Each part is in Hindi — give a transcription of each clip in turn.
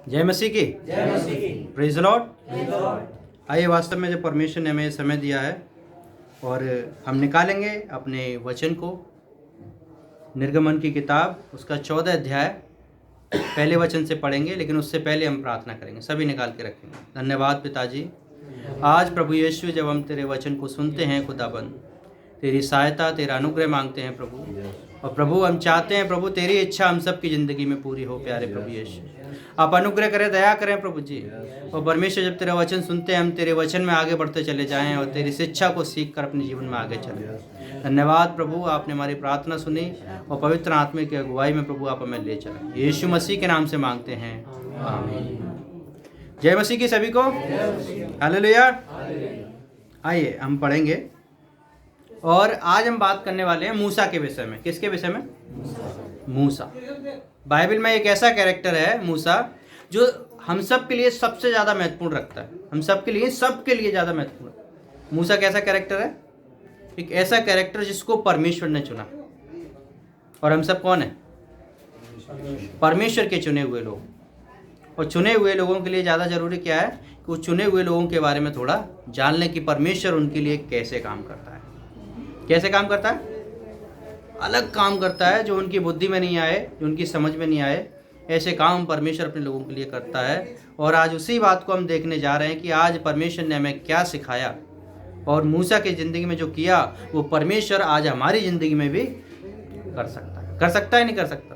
जय मसीह की। Praise the Lord. आइए, वास्तव में जो परमेश्वर ने हमें समय दिया है और हम निकालेंगे अपने वचन को। निर्गमन की किताब उसका 14 अध्याय पहले वचन से पढ़ेंगे, लेकिन उससे पहले हम प्रार्थना करेंगे। सभी निकाल के रखेंगे। धन्यवाद पिताजी, आज प्रभु यीशु जब हम तेरे वचन को सुनते हैं खुदाबंद, तेरी सहायता तेरा अनुग्रह मांगते हैं प्रभु। और प्रभु हम चाहते हैं प्रभु तेरी इच्छा हम सब की ज़िंदगी में पूरी हो। प्यारे प्रभु यीशु, आप अनुग्रह करें, दया करें प्रभु जी। और परमेश्वर जब तेरा वचन सुनते हैं, हम तेरे वचन में आगे बढ़ते चले जाएं और तेरी शिक्षा को सीख कर अपने जीवन में आगे चलें। धन्यवाद प्रभु, आपने हमारी प्रार्थना सुनी और पवित्र आत्मा की अगुवाई में प्रभु आप हमें ले चलें। यीशु मसीह के नाम से मांगते हैं, आमीन। जय मसीह की सभी को। हालेलुया। आइए हम पढ़ेंगे और आज हम बात करने वाले हैं मूसा के विषय में। किसके विषय में? मूसा। बाइबल में एक ऐसा कैरेक्टर है मूसा, जो हम सब के लिए सबसे ज़्यादा महत्वपूर्ण रखता है। हम सब के लिए ज़्यादा महत्वपूर्ण। मूसा कैसा कैरेक्टर है? एक ऐसा कैरेक्टर जिसको परमेश्वर ने चुना। और हम सब कौन है? परमेश्वर के चुने हुए लोग। और चुने हुए लोगों के लिए ज़्यादा ज़रूरी क्या है कि वो चुने हुए लोगों के बारे में थोड़ा जान लें कि परमेश्वर उनके लिए कैसे काम करता है। कैसे काम करता है? अलग काम करता है, जो उनकी बुद्धि में नहीं आए, जो उनकी समझ में नहीं आए, ऐसे काम परमेश्वर अपने लोगों के लिए करता है। और आज उसी बात को हम देखने जा रहे हैं कि आज परमेश्वर ने हमें क्या सिखाया और मूसा की ज़िंदगी में जो किया वो परमेश्वर आज हमारी ज़िंदगी में भी कर सकता है। कर सकता है, नहीं कर सकता?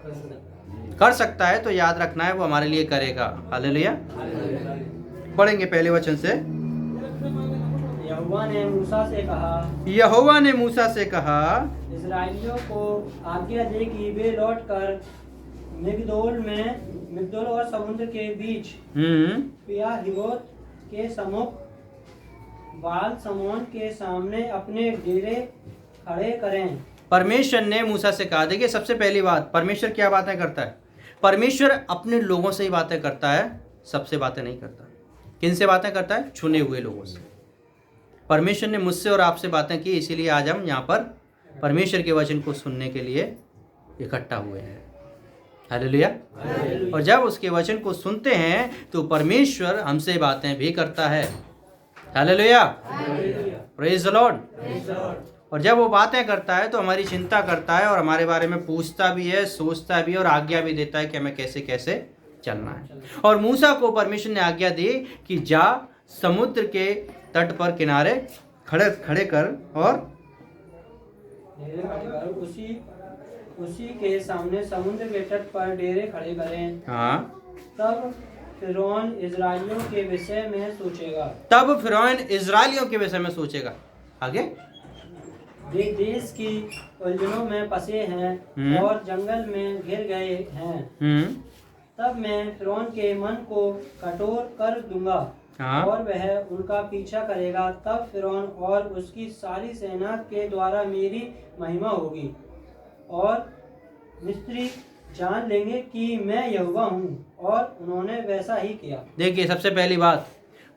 कर सकता है, तो याद रखना है वो हमारे लिए करेगा। हालेलुया। पढ़ेंगे पहले वचन से। यहोवा ने मूसा से कहा, इस्राएलियों को आज्ञा दे कि वे लौटकर मिग्दोल और समुद्र के बीच पियहिरोत के सम्मुख बाल समोन के सामने अपने डेरे खड़े करें। परमेश्वर ने मूसा से कहा। देखिए, सबसे पहली बात, परमेश्वर क्या बातें करता है? परमेश्वर अपने लोगों से ही बातें करता है, सबसे बातें नहीं करता। किन से बातें करता है? चुने हुए लोगों से। परमेश्वर ने मुझसे और आपसे बातें की, इसीलिए आज हम यहाँ पर परमेश्वर के वचन को सुनने के लिए इकट्ठा हुए हैं। हालेलुया। और जब उसके वचन को सुनते हैं तो परमेश्वर हमसे बातें भी करता है। हालेलुया। Praise the Lord. और जब वो बातें करता है तो हमारी चिंता करता है और हमारे बारे में पूछता भी है, सोचता भी है और आज्ञा भी देता है कि हमें कैसे कैसे चलना है। और मूसा को परमेश्वर ने आज्ञा दी कि जा समुद्र के तट पर किनारे खड़े कर और उसी के सामने समुद्र के तट पर डेरे खड़े करें। हाँ। तब फिरौन इजराइलियों के विषय में सोचेगा। आगे, वे देश की उलझनों में फंसे हैं और जंगल में घिर गए हैं। तब मैं फिरौन के मन को कठोर कर दूंगा। हाँ। और वह उनका पीछा करेगा। तब फिरौन और उसकी सारी सेना के द्वारा मेरी महिमा होगी और मिस्री जान लेंगे कि मैं यहोवा हूँ। और उन्होंने वैसा ही किया। देखिए, सबसे पहली बात,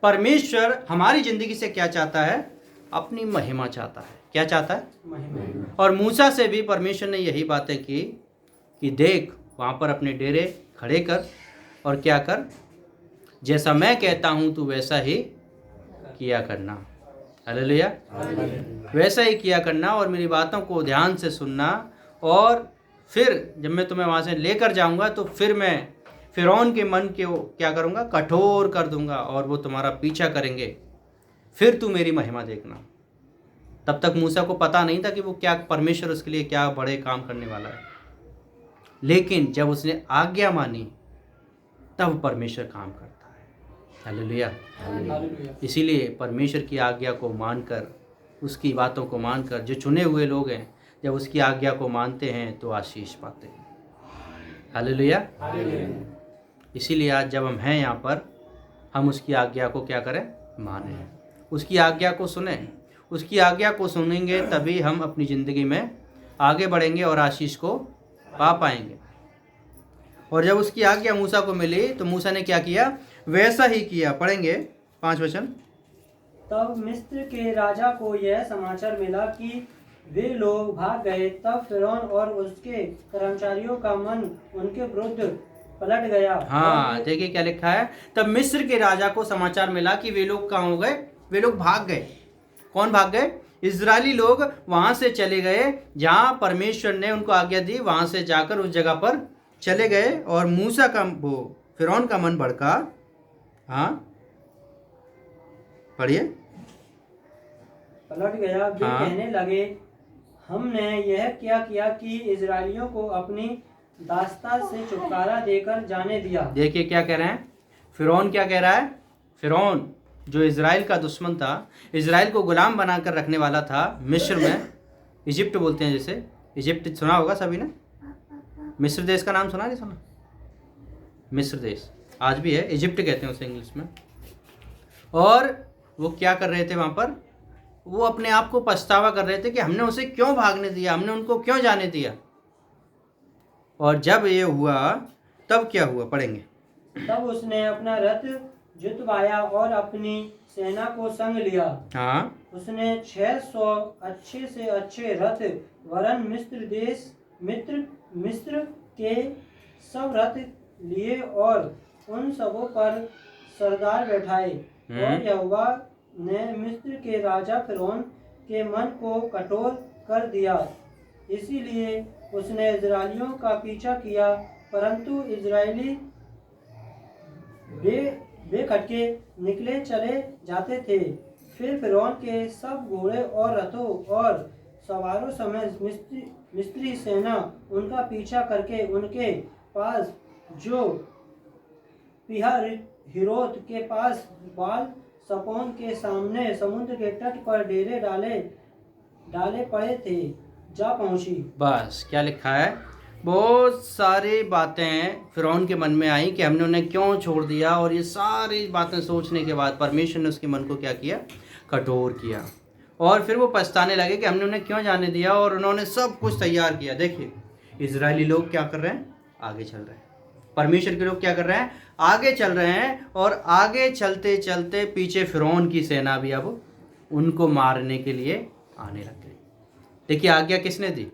परमेश्वर हमारी जिंदगी से क्या चाहता है? अपनी महिमा चाहता है। क्या चाहता है? महिमा। और मूसा से भी परमेश्वर ने यही बातें की कि देख, वहाँ पर अपने डेरे खड़े कर और क्या कर, जैसा मैं कहता हूँ तू वैसा ही किया करना। हालेलुया। वैसा ही किया करना और मेरी बातों को ध्यान से सुनना। और फिर जब मैं तुम्हें वहाँ से लेकर जाऊँगा तो फिर मैं फिरौन के मन को क्या करूँगा? कठोर कर दूँगा और वो तुम्हारा पीछा करेंगे। फिर तू मेरी महिमा देखना। तब तक मूसा को पता नहीं था कि वो क्या, परमेश्वर उसके लिए क्या बड़े काम करने वाला है। लेकिन जब उसने आज्ञा मानी तब परमेश्वर काम करता है। हालेलुया। इसीलिए परमेश्वर की आज्ञा को मानकर, उसकी बातों को मानकर, जो चुने हुए लोग हैं जब उसकी आज्ञा को मानते हैं तो आशीष पाते हैं। हालेलुया। इसीलिए आज जब हम हैं यहाँ पर, हम उसकी आज्ञा को क्या करें? मानें, उसकी आज्ञा को सुने। उसकी आज्ञा को सुनेंगे तभी हम अपनी ज़िंदगी में आगे बढ़ेंगे और आशीष को पा पाएंगे। और जब उसकी आज्ञा मूसा को मिली तो मूसा ने क्या किया? वैसा ही किया। पढ़ेंगे 5 वचन। तब मिस्र के राजा को यह समाचार मिला कि वे लोग भाग गए। तब फिरौन और उसके कर्मचारियों का मन उनके विरुद्ध पलट गया। हाँ, देखिए क्या लिखा है। तब मिस्र के राजा को समाचार मिला कि वे लोग कहाँ हो गए, वे लोग भाग गए। कौन भाग गए? इजरायली लोग वहां से चले गए जहां परमेश्वर ने उनको आज्ञा दी, वहां से जाकर उस जगह पर चले गए। और मूसा का वो फिरौन का मन भड़का। हाँ पढ़िए। पलट गया। वे हाँ। कहने लगे, हमने यह क्या किया कि इजरायलियों को अपनी दास्ता से छुटकारा देकर जाने दिया। देखिए क्या कह रहे हैं, फिरौन क्या कह रहा है। फिरौन जो इजराइल का दुश्मन था, इजराइल को गुलाम बनाकर रखने वाला था मिस्र में, इजिप्ट बोलते हैं जैसे, इजिप्ट सुना होगा सभी ने, मिस्र देश का नाम सुना नहीं सुना? मिस्र देश आज भी है, इजिप्ट कहते हैं उसे इंग्लिश में। और वो क्या कर रहे थे वहाँ पर, वो अपने आप को पछतावा कर रहे थे कि हमने उसे क्यों भागने दिया, हमने उनको क्यों जाने दिया। और जब ये हुआ तब क्या हुआ, पढ़ेंगे। तब उसने अपना रथ जुतवाया और अपनी सेना को संग लिया। हाँ। उसने 600 अच्छे से अच्छे रथ वरन मिस्र के सब रथ लिए और उन सबों पर सरदार बैठाए। और यहोवा ने मिस्र के राजा फिरौन के मन को कठोर कर दिया, इसीलिए उसने इजरायलियों का पीछा किया, परंतु इजरायली बेखटके निकले चले जाते थे। फिर फिरौन के सब घोड़े और रथों और सवारों समेत मिस्री सेना उनका पीछा करके उनके पास जो पिहर हिरोत के पास बाल सपोन के सामने समुद्र के तट पर डेरे डाले पड़े थे जा पहुंची। बस क्या लिखा है, बहुत सारी बातें फिरौन के मन में आई कि हमने उन्हें क्यों छोड़ दिया। और ये सारी बातें सोचने के बाद परमेश्वर ने उसके मन को क्या किया, कठोर किया। और फिर वो पछताने लगे कि हमने उन्हें क्यों जाने दिया। और उन्होंने सब कुछ तैयार किया। देखिए इजरायली लोग क्या कर रहे हैं, आगे चल रहे हैं। परमेश्वर के लोग क्या कर रहे हैं, आगे चल रहे हैं। और आगे चलते चलते पीछे फिरौन की सेना भी अब उनको मारने के लिए आने लग गई। देखिए आज्ञा किसने दी,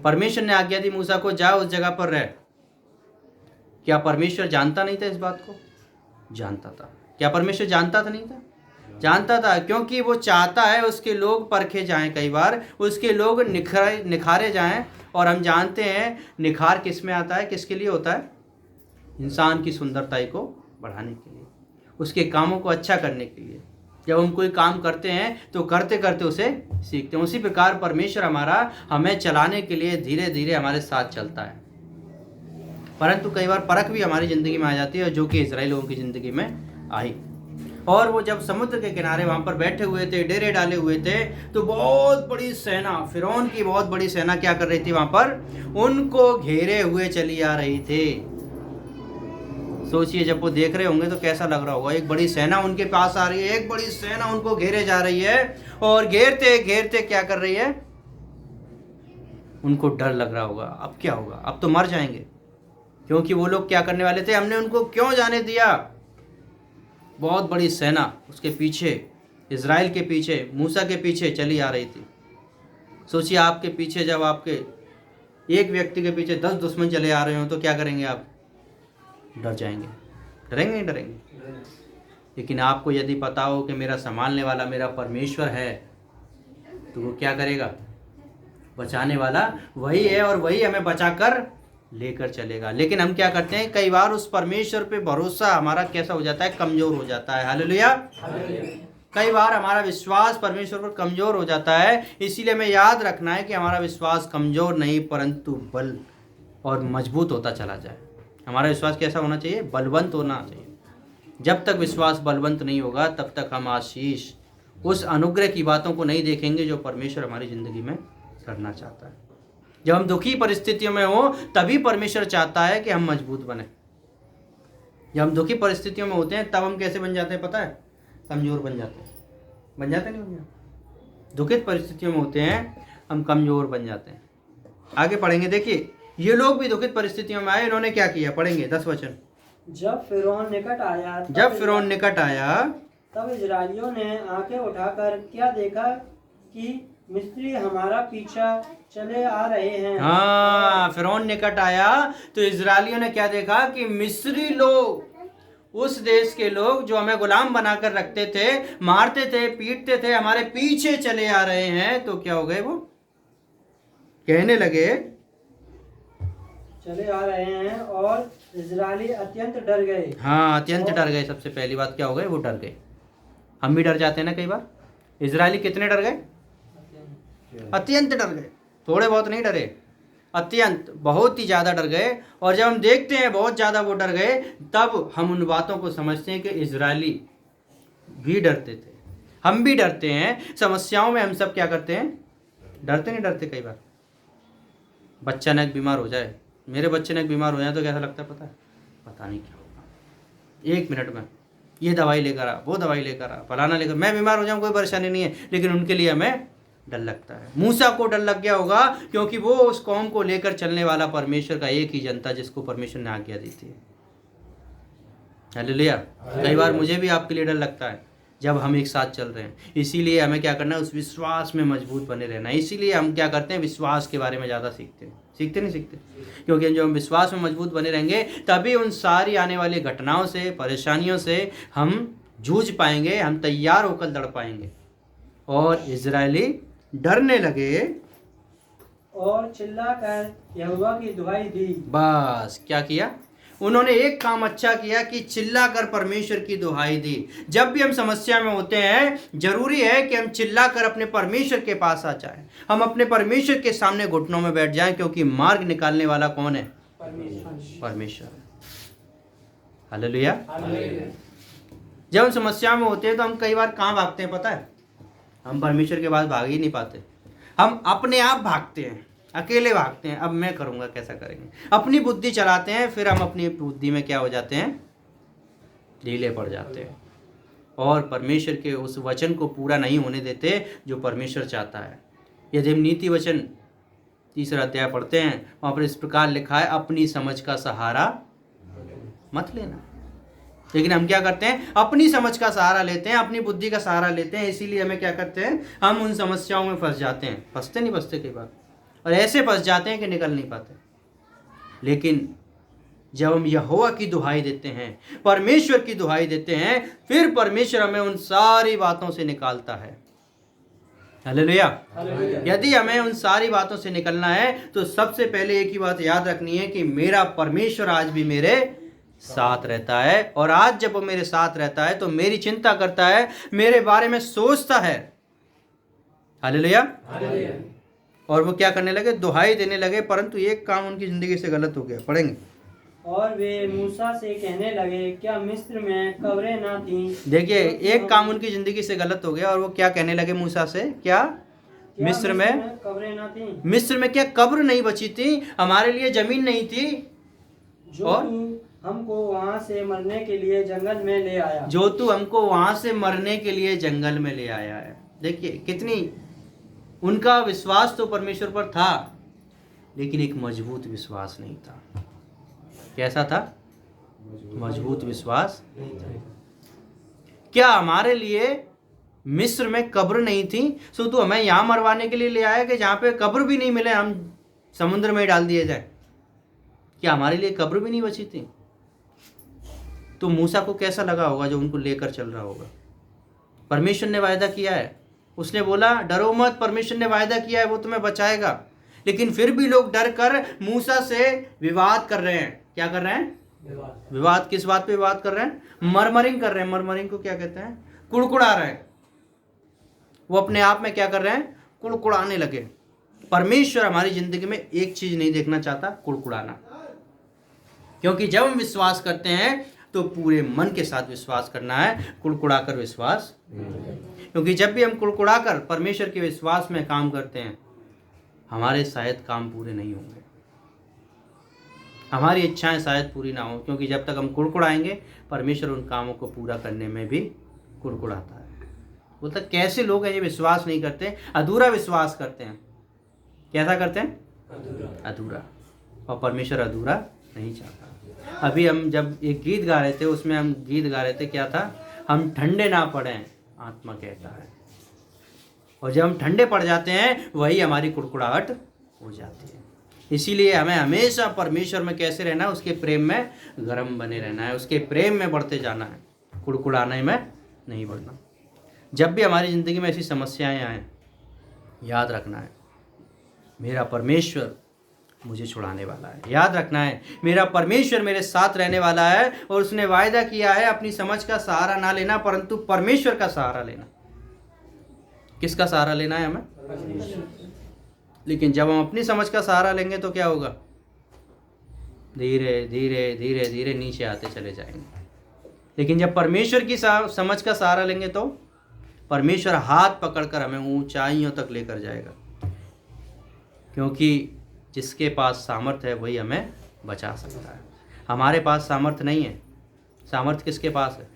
परमेश्वर ने आज्ञा दी मूसा को, जा उस जगह पर रह। क्या परमेश्वर जानता नहीं था इस बात को? जानता था। क्या परमेश्वर जानता था नहीं था? जानता था, क्योंकि वो चाहता है उसके लोग परखे जाएं, कई बार उसके लोग निखारे जाएं। और हम जानते हैं निखार किस में आता है, किसके लिए होता है, इंसान की सुंदरताई को बढ़ाने के लिए, उसके कामों को अच्छा करने के लिए। जब हम कोई काम करते हैं तो करते करते उसे सीखते हैं। उसी प्रकार परमेश्वर हमें चलाने के लिए धीरे धीरे हमारे साथ चलता है। परंतु कई बार परख भी हमारी ज़िंदगी में आ जाती है, जो कि इजराइल लोगों की ज़िंदगी में आई। और वो जब समुद्र के किनारे वहाँ पर बैठे हुए थे, डेरे डाले हुए थे, तो बहुत बड़ी सेना, फिरौन की बहुत बड़ी सेना क्या कर रही थी, वहाँ पर उनको घेरे हुए चली आ रही थी। सोचिए जब वो देख रहे होंगे तो कैसा लग रहा होगा। एक बड़ी सेना उनके पास आ रही है, एक बड़ी सेना उनको घेरे जा रही है। और घेरते घेरते क्या कर रही है, उनको डर लग रहा होगा, अब क्या होगा, अब तो मर जाएंगे। क्योंकि वो लोग क्या करने वाले थे, हमने उनको क्यों जाने दिया। बहुत बड़ी सेना उसके पीछे, इजराइल के पीछे, मूसा के पीछे चली आ रही थी। सोचिए आपके पीछे, जब आपके एक व्यक्ति के पीछे 10 दुश्मन चले आ रहे हो तो क्या करेंगे आप? डर जाएंगे, डरेंगे नहीं डरेंगे। लेकिन आपको यदि पता हो कि मेरा संभालने वाला मेरा परमेश्वर है, तो वो क्या करेगा, बचाने वाला वही है और वही हमें बचाकर लेकर चलेगा। लेकिन हम क्या करते हैं, कई बार उस परमेश्वर पे भरोसा हमारा कैसा हो जाता है, कमज़ोर हो जाता है। हालेलुया। कई बार हमारा विश्वास परमेश्वर पर कमज़ोर हो जाता है। इसीलिए हमें याद रखना है कि हमारा विश्वास कमज़ोर नहीं परंतु बल और मजबूत होता चला जाए। हमारा विश्वास कैसा होना चाहिए, बलवंत होना चाहिए। जब तक विश्वास बलवंत नहीं होगा तब तक हम आशीष, उस अनुग्रह की बातों को नहीं देखेंगे जो परमेश्वर हमारी ज़िंदगी में करना चाहता है। जब हम दुखी परिस्थितियों में हो तभी परमेश्वर चाहता है कि हम मजबूत बने। जब हम दुखी परिस्थितियों में होते हैं तब हम कैसे बन जाते हैं पता है, कमज़ोर बन जाते हैं। बन जाते नहीं, बन जाते। दुखित परिस्थितियों में होते हैं हम कमज़ोर बन जाते हैं। आगे पढ़ेंगे, देखिए ये लोग भी दुखित परिस्थितियों में आए, इन्होंने क्या किया, पढ़ेंगे 10 वचन। जब फिरौन निकट आया तब तब इजरायलियों ने आंखें उठाकर क्या देखा कि मिस्री हमारा पीछा चले आ रहे हैं। हाँ, फिरौन निकट आया तो इजरायलियों ने क्या देखा कि मिस्री लोग, उस देश के लोग जो हमें गुलाम बनाकर रखते थे, मारते थे, पीटते थे, हमारे पीछे चले आ रहे हैं। तो क्या हो गए, वो कहने लगे, चले आ रहे हैं और इजरायली अत्यंत डर गए। हाँ, अत्यंत डर गए। सबसे पहली बात क्या हो गए, वो डर गए। हम भी डर जाते हैं ना कई बार। इजरायली कितने डर गए? अत्यंत डर गए। थोड़े बहुत नहीं डरे, अत्यंत, बहुत ही ज़्यादा डर गए। और जब हम देखते हैं बहुत ज़्यादा वो डर गए, तब हम उन बातों को समझते हैं कि इजरायली भी डरते थे, हम भी डरते हैं। समस्याओं में हम सब क्या करते हैं, डरते नहीं डरते। कई बार बच्चा न बीमार हो जाए, मेरे बच्चे न बीमार हो जाए तो कैसा लगता है पता है? पता नहीं क्या होगा, 1 मिनट में ये दवाई लेकर आ, वो दवाई लेकर आ, फलाना लेकर। मैं बीमार हो जाऊँ कोई परेशानी नहीं है, लेकिन उनके लिए हमें डर लगता है। मूसा को डर लग गया होगा, क्योंकि वो उस कौम को लेकर चलने वाला परमेश्वर का एक ही जनता, जिसको परमेश्वर ने आज्ञा दी थी। हालेलुया। कई बार मुझे भी आपके लिए डर लगता है जब हम एक साथ चल रहे हैं। इसीलिए हमें क्या करना है, उस विश्वास में मजबूत बने रहना है। इसीलिए हम क्या करते हैं, विश्वास के बारे में ज़्यादा सीखते हैं। सीखते नहीं सीखते, क्योंकि जब हम विश्वास में मजबूत बने रहेंगे, तभी उन सारी आने वाली घटनाओं से, परेशानियों से हम जूझ पाएंगे, हम तैयार होकर लड़ पाएंगे। और इजरायली डरने लगे और चिल्लाकर यहोवा की दुहाई दी। बस क्या किया उन्होंने? एक काम अच्छा किया कि चिल्लाकर परमेश्वर की दुहाई दी। जब भी हम समस्या में होते हैं, जरूरी है कि हम चिल्लाकर अपने परमेश्वर के पास आ जाएं। हम अपने परमेश्वर के सामने घुटनों में बैठ जाएं, क्योंकि मार्ग निकालने वाला कौन है? परमेश्वर। हालेलुया। जब हम समस्या में होते हैं तो हम कई बार कहाँ भागते हैं पता है? हम परमेश्वर के पास भाग ही नहीं पाते। हम अपने आप भागते हैं, अकेले भागते हैं। अब मैं करूँगा, कैसा करेंगे, अपनी बुद्धि चलाते हैं। फिर हम अपनी बुद्धि में क्या हो जाते हैं, ढीले पड़ जाते हैं, और परमेश्वर के उस वचन को पूरा नहीं होने देते जो परमेश्वर चाहता है। यदि हम नीति वचन 3 अध्याय पढ़ते हैं, वहाँ पर इस प्रकार लिखा है, अपनी समझ का सहारा मत लेना। लेकिन हम क्या करते हैं, अपनी समझ का सहारा लेते हैं, अपनी बुद्धि का सहारा लेते हैं। इसीलिए हमें क्या करते हैं, हम उन समस्याओं में फंस जाते हैं। फंसते नहीं फंसते कई बार, और ऐसे फंस जाते हैं कि निकल नहीं पाते। लेकिन जब हम यहोवा की दुहाई देते हैं, परमेश्वर की दुहाई देते हैं, फिर परमेश्वर हमें उन सारी बातों से निकालता है। हालेलुया। यदि हमें उन सारी बातों से निकलना है, तो सबसे पहले एक ही बात याद रखनी है कि मेरा परमेश्वर आज भी मेरे साथ रहता है। और आज जब वो मेरे साथ रहता है तो मेरी चिंता करता है, मेरे बारे में सोचता है। हालेलुया। और वो क्या करने लगे, दुहाई देने लगे। परंतु एक काम उनकी जिंदगी से गलत हो गया, पढ़ेंगे। और वे मूसा से कहने लगे, क्या मिस्र में कब्रें ना थीं? देखिए, एक काम उनकी जिंदगी से गलत हो गया, और वो क्या कहने लगे मूसा से, क्या मिस्र में कब्रें ना थीं? मिस्र में क्या कब्र नहीं बची थी? हमारे लिए जमीन नहीं थी? जो तू हमको वहां से मरने के लिए जंगल में ले आया। जो तू हमको वहां से मरने के लिए जंगल में ले आया है। देखिए कितनी उनका विश्वास तो परमेश्वर पर था, लेकिन एक मजबूत विश्वास नहीं था। कैसा था? मजबूत विश्वास नहीं था। क्या हमारे लिए मिस्र में कब्र नहीं थी, सो तू हमें यहाँ मरवाने के लिए ले आया कि जहाँ पे कब्र भी नहीं मिले, हम समुद्र में डाल दिए जाए? क्या हमारे लिए कब्र भी नहीं बची थी? तो मूसा को कैसा लगा होगा जो उनको लेकर चल रहा होगा? परमेश्वर ने वायदा किया है, उसने बोला डरो मत, परमेश्वर ने वायदा किया है वो तुम्हें बचाएगा। लेकिन फिर भी लोग डर कर मूसा से विवाद कर रहे हैं। क्या कर रहे हैं? विवाद। किस बात पे विवाद कर रहे हैं? मरमरिंग कर रहे हैं। मरमरिंग को क्या कहते हैं? कुड़कुड़ा रहे हैं। वो अपने आप में क्या कर रहे हैं? कुड़कुड़ाने लगे। परमेश्वर हमारी जिंदगी में एक चीज नहीं देखना चाहता, कुड़कुड़ाना। क्योंकि जब हम विश्वास करते हैं तो पूरे मन के साथ विश्वास करना है, कुड़कुड़ाकर विश्वास। क्योंकि जब भी हम कुड़कुड़ाकर परमेश्वर के विश्वास में काम करते हैं, हमारे शायद काम पूरे नहीं होंगे, हमारी इच्छाएं शायद पूरी ना हो। क्योंकि जब तक हम कुड़कुड़ाएंगे, परमेश्वर उन कामों को पूरा करने में भी कुड़कुड़ाता है। बोलता कैसे लोग हैं ये विश्वास नहीं करते, अधूरा विश्वास करते हैं। कैसा करते हैं? अधूरा। और परमेश्वर अधूरा नहीं चाहता। अभी हम जब एक गीत गा रहे थे, उसमें हम गीत गा रहे थे, क्या था? हम ठंडे ना पड़ें, आत्मा कहता है। और जब हम ठंडे पड़ जाते हैं वही हमारी कुड़कुड़ाहट हो जाती है। इसीलिए हमें हमेशा परमेश्वर में कैसे रहना है, उसके प्रेम में गर्म बने रहना है, उसके प्रेम में बढ़ते जाना है, कुड़कुड़ाने में नहीं बढ़ना। जब भी हमारी ज़िंदगी में ऐसी समस्याएं आएँ, याद रखना है मेरा परमेश्वर मुझे छुड़ाने वाला है। याद रखना है मेरा परमेश्वर मेरे साथ रहने वाला है, और उसने वायदा किया है अपनी समझ का सहारा ना लेना परंतु परमेश्वर का सहारा लेना। किसका सहारा लेना है हमें? लेकिन जब हम अपनी समझ का सहारा लेंगे तो क्या होगा? धीरे धीरे धीरे धीरे नीचे आते चले जाएंगे। लेकिन जब परमेश्वर की समझ का सहारा लेंगे तो परमेश्वर हाथ पकड़कर हमें ऊंचाइयों तक लेकर जाएगा, क्योंकि जिसके पास सामर्थ्य है वही हमें बचा सकता है। हमारे पास सामर्थ्य नहीं है। सामर्थ्य किसके पास है?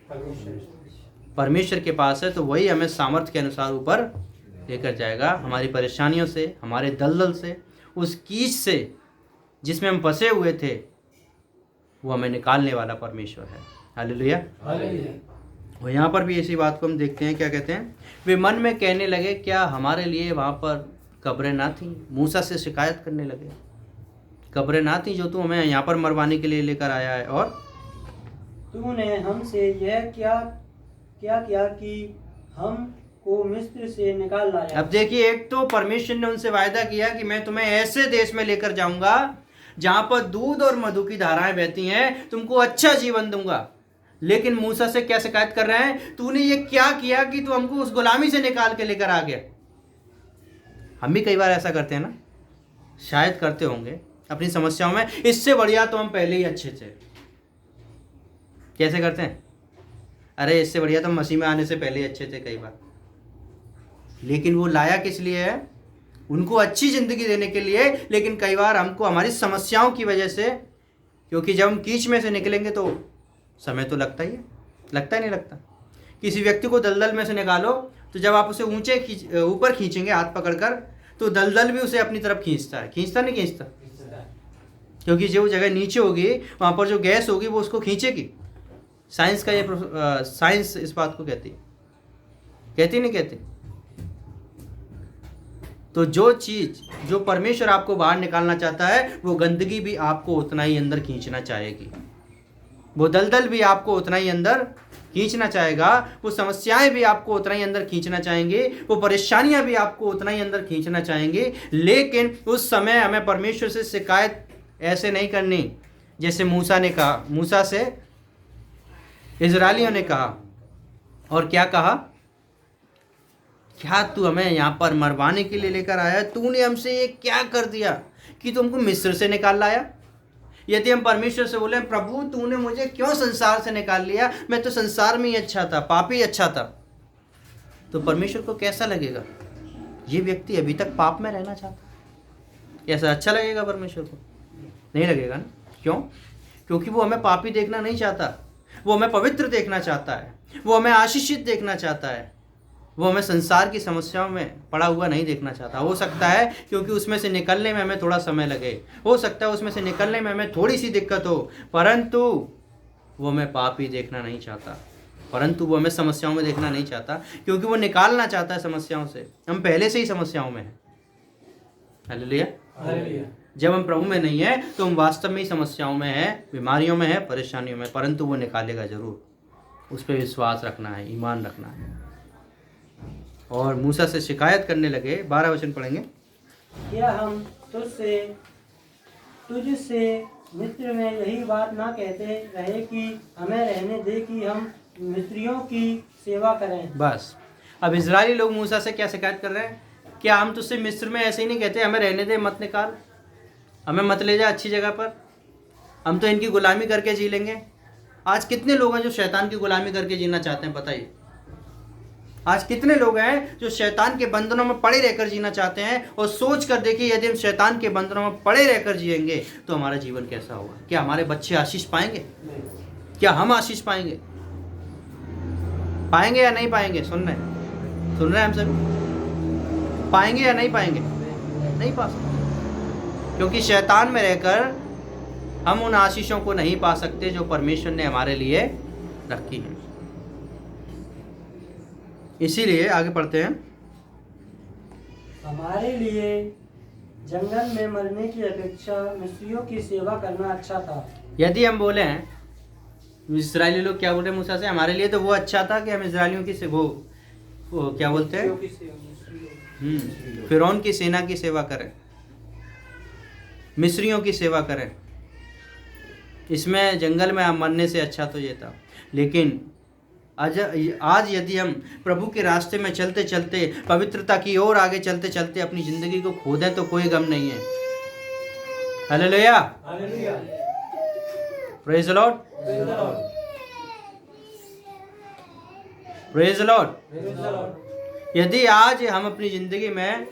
परमेश्वर के पास है। तो वही हमें सामर्थ्य के अनुसार ऊपर लेकर जाएगा, हमारी परेशानियों से, हमारे दलदल से, उस कीच से जिसमें हम फंसे हुए थे, वो हमें निकालने वाला परमेश्वर है। हालेलुया। और यहाँ पर भी ऐसी बात को हम देखते हैं, क्या कहते हैं? वे मन में कहने लगे, क्या हमारे लिए वहाँ पर कब्रें ना थी? मूसा से शिकायत करने लगे, कब्रें ना थी जो तू हमें यहाँ पर मरवाने के लिए लेकर आया है, और तूने हमसे यह क्या किया कि हमको मिस्र से निकाल लाया। अब देखिए, एक तो परमेश्वर ने उनसे वायदा किया कि मैं तुम्हें ऐसे देश में लेकर जाऊंगा जहां पर दूध और मधु की धाराएं बहती हैं, तुमको अच्छा जीवन दूंगा। लेकिन मूसा से क्या शिकायत कर रहे हैं? तूने ये क्या किया कि तू हमको उस गुलामी से निकाल के लेकर आ गया। हम भी कई बार ऐसा करते हैं ना, शायद करते होंगे अपनी समस्याओं में। इससे बढ़िया तो हम पहले ही अच्छे थे। कैसे करते हैं? अरे इससे बढ़िया तो मसीह में आने से पहले ही अच्छे थे कई बार। लेकिन वो लाया किस लिए है? उनको अच्छी ज़िंदगी देने के लिए। लेकिन कई बार हमको हमारी समस्याओं की वजह से, क्योंकि जब हम कीच में से निकलेंगे तो समय तो लगता ही है, लगता ही नहीं लगता। किसी व्यक्ति को दलदल में से निकालो तो जब आप उसे ऊपर खींचेंगे हाथ पकड़कर, तो दलदल भी उसे अपनी तरफ खींचता है। खींचता नहीं खींचता? क्योंकि जो जगह नीचे होगी वहाँ पर जो गैस होगी वो उसको खींचेगी। साइंस का ये साइंस इस बात को कहती नहीं कहती? तो जो चीज़ जो परमेश्वर आपको बाहर निकालना चाहता है, वो गंदगी भी आपको उतना ही अंदर खींचना चाहेगी, वो दलदल भी आपको उतना ही अंदर खींचना चाहेगा, वो समस्याएं भी आपको उतना ही अंदर खींचना चाहेंगे, वो परेशानियां भी आपको उतना ही अंदर खींचना चाहेंगे। लेकिन उस समय हमें परमेश्वर से शिकायत ऐसे नहीं करनी जैसे मूसा ने कहा। मूसा से इजरायलियों ने कहा, और क्या कहा? क्या तू हमें यहाँ पर मरवाने के लिए लेकर आया? तूने हमसे ये क्या कर दिया कि तुमको मिस्र से निकाल लाया? यदि हम परमेश्वर से बोले, प्रभु तूने मुझे क्यों संसार से निकाल लिया, मैं तो संसार में ही अच्छा था, पापी अच्छा था, तो परमेश्वर को कैसा लगेगा? ये व्यक्ति अभी तक पाप में रहना चाहता। ऐसा अच्छा लगेगा परमेश्वर को? नहीं लगेगा ना। क्यों? क्योंकि वो हमें पापी देखना नहीं चाहता, वो हमें पवित्र देखना चाहता है, वो हमें आशीषित देखना चाहता है, वो हमें संसार की समस्याओं में पड़ा हुआ नहीं देखना चाहता। हो सकता है क्योंकि उसमें से निकलने में हमें थोड़ा समय लगे, हो सकता है उसमें से निकलने में हमें थोड़ी सी दिक्कत हो, परंतु वो हमें पापी देखना नहीं चाहता, परंतु वो हमें समस्याओं में देखना नहीं चाहता, क्योंकि वो निकालना चाहता है समस्याओं से। हम पहले से ही समस्याओं में हैं। हालेलुया। जब हम प्रभु में नहीं है तो हम वास्तव में ही समस्याओं में हैं, बीमारियों में हैं, परेशानियों में, परंतु वो निकालेगा जरूर। उस पर विश्वास रखना है, ईमान रखना है। और मूसा से शिकायत करने लगे। 12 वचन पढ़ेंगे। क्या हम तुझसे मिस्र में यही बात ना कहते रहे कि हमें रहने दे कि हम मिस्रियों की सेवा करें? बस अब इजरायली लोग मूसा से क्या शिकायत कर रहे हैं? क्या हम तुझसे मिस्र में ऐसे ही नहीं कहते, हमें रहने दे, मत निकाल, हमें मत ले जा अच्छी जगह पर, हम तो इनकी गुलामी करके जी लेंगे। आज कितने लोग हैं जो शैतान की गुलामी करके जीना चाहते हैं? बताइए, आज कितने लोग हैं जो शैतान के बंधनों में पड़े रहकर जीना चाहते हैं? और सोच कर देखिए, यदि हम शैतान के बंधनों में पड़े रहकर जिएंगे तो हमारा जीवन कैसा होगा? क्या हमारे बच्चे आशीष पाएंगे? क्या हम आशीष पाएंगे? पाएंगे या नहीं पाएंगे? सुन रहे हैं हम सब? पाएंगे या नहीं पाएंगे? नहीं पा सकते, क्योंकि शैतान में रहकर हम उन आशीषों को नहीं पा सकते जो परमेश्वर ने हमारे लिए रखी हैं। इसीलिए आगे पढ़ते हैं। हमारे लिए जंगल में मरने की अपेक्षा मिस्रियों की सेवा करना अच्छा था। यदि हम बोले हैं, इस्राएली लोग क्या बोल रहे हैं मूसा से, हमारे लिए तो वो अच्छा था कि हम इस्राएलियों की से वो क्या बोलते हैं, फिरौन की सेना की सेवा करें, मिस्रियों की सेवा करें, इसमें जंगल में हम मरने से अच्छा तो ये था। लेकिन आज यदि हम प्रभु के रास्ते में चलते चलते, पवित्रता की ओर आगे चलते चलते अपनी जिंदगी को खो दें तो कोई गम नहीं है। Hallelujah, praise the Lord, praise the Lord. यदि आज हम अपनी जिंदगी में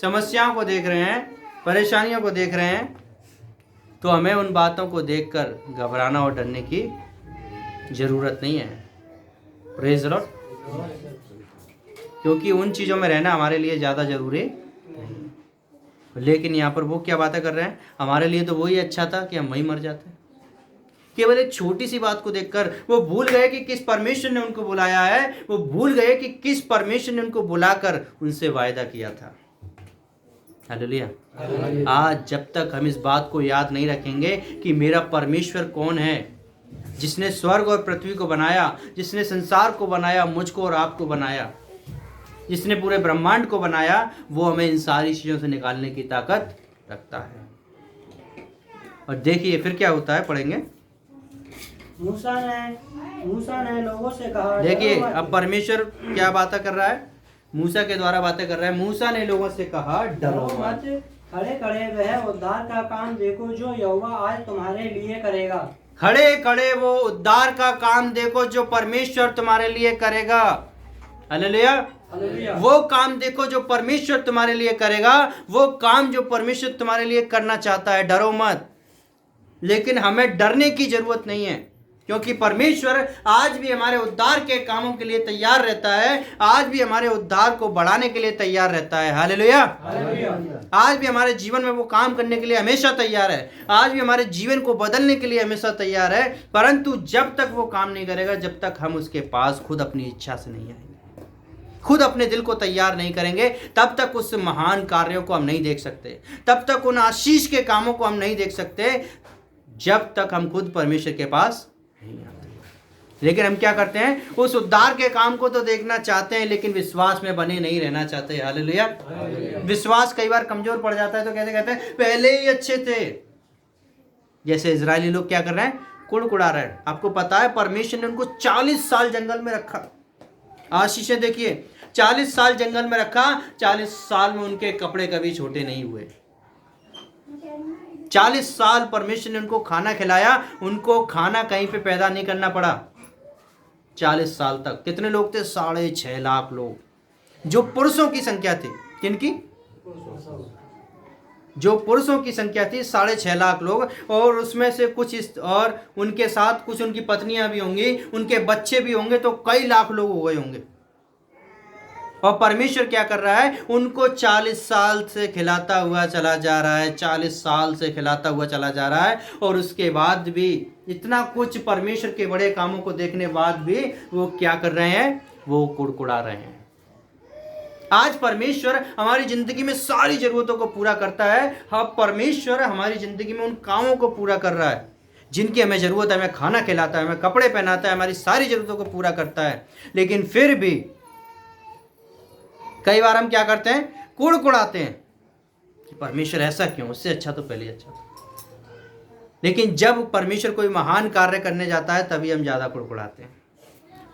समस्याओं को देख रहे हैं, परेशानियों को देख रहे हैं, तो हमें उन बातों को देखकर घबराना और डरने की जरूरत नहीं है। प्रेज द लॉर्ड, क्योंकि उन चीज़ों में रहना हमारे लिए ज़्यादा जरूरी नहीं। लेकिन यहाँ पर वो क्या बातें कर रहे हैं, हमारे लिए तो वही अच्छा था कि हम वहीं मर जाते। केवल एक छोटी सी बात को देखकर वो भूल गए कि किस परमेश्वर ने उनको बुलाया है, वो भूल गए कि किस परमेश्वर ने उनको बुलाकर उनसे वायदा किया था। हालेलुया। आज जब तक हम इस बात को याद नहीं रखेंगे कि मेरा परमेश्वर कौन है, जिसने स्वर्ग और पृथ्वी को बनाया, जिसने संसार को बनाया, मुझको और आपको बनाया, जिसने पूरे ब्रह्मांड को बनाया, वो हमें इन सारी चीज़ों से निकालने की ताकत रखता है। और देखिए फिर क्या होता है, पढ़ेंगे। मूसा ने लोगों से कहा, देखिए अब परमेश्वर क्या बातें कर रहा है, मूसा के द्वारा बातें कर रहा है। मूसा ने लोगों से कहा, डरो मत, खड़े खड़े वह उद्धार का काम देखो जो यहोवा आज तुम्हारे लिए करेगा। खड़े खड़े वो उद्धार का काम देखो जो परमेश्वर तुम्हारे लिए करेगा। हालेलुया। वो काम देखो जो परमेश्वर तुम्हारे लिए करेगा, वो काम जो परमेश्वर तुम्हारे लिए करना चाहता है। डरो मत। लेकिन हमें डरने की जरूरत नहीं है, क्योंकि परमेश्वर आज भी हमारे उद्धार के कामों के लिए तैयार रहता है, आज भी हमारे उद्धार को बढ़ाने के लिए तैयार रहता है। हालेलुया। आज भी हमारे जीवन में वो काम करने के लिए हमेशा तैयार है, आज भी हमारे जीवन को बदलने के लिए हमेशा तैयार है। परंतु जब तक वो काम नहीं करेगा, जब तक हम उसके पास खुद अपनी इच्छा से नहीं आएंगे, खुद अपने दिल को तैयार नहीं करेंगे, तब तक उस महान कार्यों को हम नहीं देख सकते, तब तक उन आशीष के कामों को हम नहीं देख सकते, जब तक हम खुद परमेश्वर के पास नहीं आते। लेकिन हम क्या करते हैं, उस उद्धार के काम को तो देखना चाहते हैं, लेकिन विश्वास में बने नहीं रहना चाहते। हालेलुया। विश्वास कई बार कमजोर पड़ जाता है तो कैसे कहते हैं, पहले ही अच्छे थे। जैसे इजरायली लोग क्या कर रहे हैं, कुड़कुड़ा रहे हैं। आपको पता है परमेश्वर ने उनको 40 साल जंगल में रखा। आशीषें देखिए, 40 साल जंगल में रखा, 40 साल में उनके कपड़े कभी छोटे नहीं हुए। 40 साल परमेश्वर ने उनको खाना खिलाया, उनको खाना कहीं पे पैदा नहीं करना पड़ा। 40 साल तक कितने लोग थे, 6.5 लाख लोग, जो पुरुषों की संख्या थी। किनकी? जो पुरुषों की संख्या थी 6.5 लाख लोग, और उसमें से कुछ और उनके साथ कुछ उनकी पत्नियां भी होंगी, उनके बच्चे भी होंगे, तो कई लाख लोग हो गए होंगे। और परमेश्वर क्या कर रहा है, उनको 40 साल से खिलाता हुआ चला जा रहा है, 40 साल से खिलाता हुआ चला जा रहा है। और उसके बाद भी इतना कुछ परमेश्वर के बड़े कामों को देखने बाद भी वो क्या कर रहे हैं, वो कुड़कुड़ा रहे हैं। आज परमेश्वर हमारी जिंदगी में सारी जरूरतों को पूरा करता है। हाँ, परमेश्वर हमारी जिंदगी में उन कामों को पूरा कर रहा है जिनकी हमें जरूरत है। हमें खाना खिलाता है, हमें कपड़े पहनाता है, हमारी सारी जरूरतों को पूरा करता है। लेकिन फिर भी कई बार हम क्या करते हैं, कुड़कुड़ाते हैं कि परमेश्वर ऐसा क्यों, उससे अच्छा तो पहले अच्छा था। लेकिन जब परमेश्वर कोई महान कार्य करने जाता है तभी हम ज्यादा कुड़कुड़ाते हैं।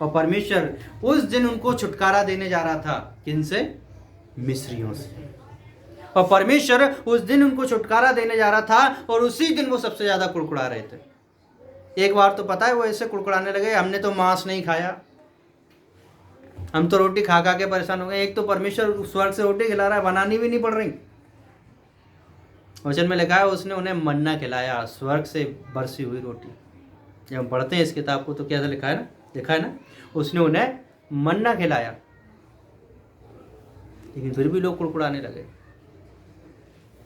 और परमेश्वर उस दिन उनको छुटकारा देने जा रहा था, किनसे? मिस्रियों से। और परमेश्वर उस दिन उनको छुटकारा देने जा रहा था, और उसी दिन वो सबसे ज्यादा कुड़कुड़ा रहे थे। एक बार तो पता है वो ऐसे कुड़कुड़ाने लगे, हमने तो मांस नहीं खाया, हम तो रोटी खा खा के परेशान हो गए। एक तो परमेश्वर स्वर्ग से रोटी खिला रहा है, बनानी भी नहीं पड़ रही। वचन में लिखा है उसने उन्हें मन्ना खिलाया, स्वर्ग से बरसी हुई रोटी। जब हम पढ़ते हैं इस किताब को तो क्या लिखा है ना, उसने उन्हें मन्ना खिलाया। लेकिन फिर भी लोग कुड़कुड़ाने लगे।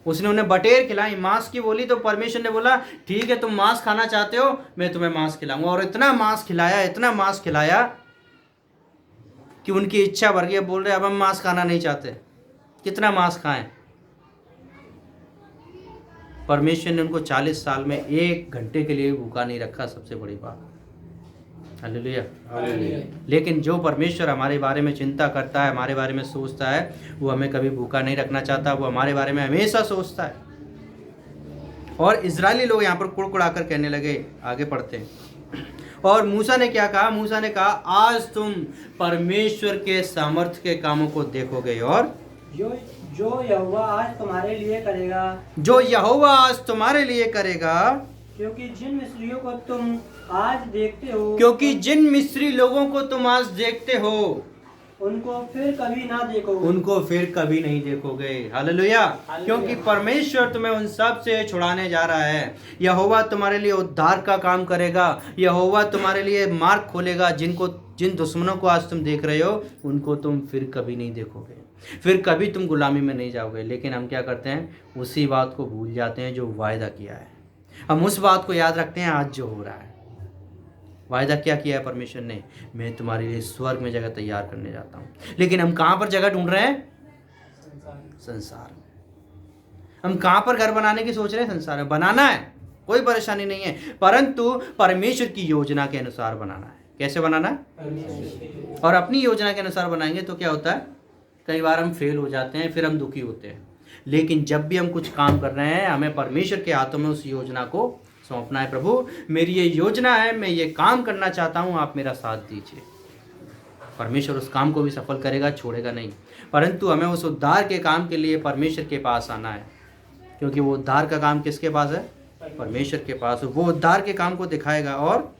उसने उन्हें बटेर खिलाई, मांस की बोली, तो परमेश्वर ने बोला ठीक है, तुम मांस खाना चाहते हो, मैं तुम्हें मांस खिलाऊंगा। और इतना मांस खिलाया कि उनकी इच्छा भर गई। बोल रहे अब हम मांस खाना नहीं चाहते, कितना मांस खाएं। परमेश्वर ने उनको 40 साल में 1 घंटे के लिए भूखा नहीं रखा, सबसे बड़ी बात। हालेलुया। लेकिन जो परमेश्वर हमारे बारे में चिंता करता है, हमारे बारे में सोचता है, वो हमें कभी भूखा नहीं रखना चाहता, वो हमारे बारे में हमेशा सोचता है। और इजरायली लोग यहाँ पर कुड़कुड़ा कर कहने लगे, आगे पढ़ते हैं। और मूसा ने क्या कहा? मूसा ने कहा, आज तुम परमेश्वर के सामर्थ्य के कामों को देखोगे, और जो यहोवा आज तुम्हारे लिए करेगा, जो यहोवा आज तुम्हारे लिए करेगा, क्योंकि जिन मिस्रियों को तुम आज देखते हो, क्योंकि जिन मिस्री लोगों को तुम आज देखते हो, उनको फिर कभी ना देखोगे, उनको फिर कभी नहीं देखोगे। हालेलुया। क्योंकि परमेश्वर तुम्हें उन सब से छुड़ाने जा रहा है। यहोवा तुम्हारे लिए उद्धार का काम करेगा। यहोवा तुम्हारे लिए मार्ग खोलेगा। जिन दुश्मनों को आज तुम देख रहे हो, उनको तुम फिर कभी नहीं देखोगे, फिर कभी तुम गुलामी में नहीं जाओगे। लेकिन हम क्या करते हैं? उसी बात को भूल जाते हैं जो वायदा किया है। हम उस बात को याद रखते हैं आज जो हो रहा है। वायदा क्या किया है परमेश्वर ने? मैं तुम्हारे लिए स्वर्ग में जगह तैयार करने जाता हूँ। लेकिन हम कहाँ पर जगह ढूंढ रहे हैं? संसार में। हम कहाँ पर घर बनाने की सोच रहे हैं? संसार में। बनाना है, कोई परेशानी नहीं है, परंतु परमेश्वर की योजना के अनुसार बनाना है। कैसे बनाना है? और अपनी योजना के अनुसार बनाएंगे तो क्या होता है? कई बार हम फेल हो जाते हैं, फिर हम दुखी होते हैं। लेकिन जब भी हम कुछ काम कर रहे हैं, हमें परमेश्वर के हाथों में उस योजना को सौंपना है। प्रभु, मेरी ये योजना है, मैं ये काम करना चाहता हूँ, आप मेरा साथ दीजिए। परमेश्वर उस काम को भी सफल करेगा, छोड़ेगा नहीं। परंतु हमें उस उद्धार के काम के लिए परमेश्वर के पास आना है, क्योंकि वो उद्धार का काम किसके पास है? परमेश्वर के पास। वो उद्धार के काम को दिखाएगा और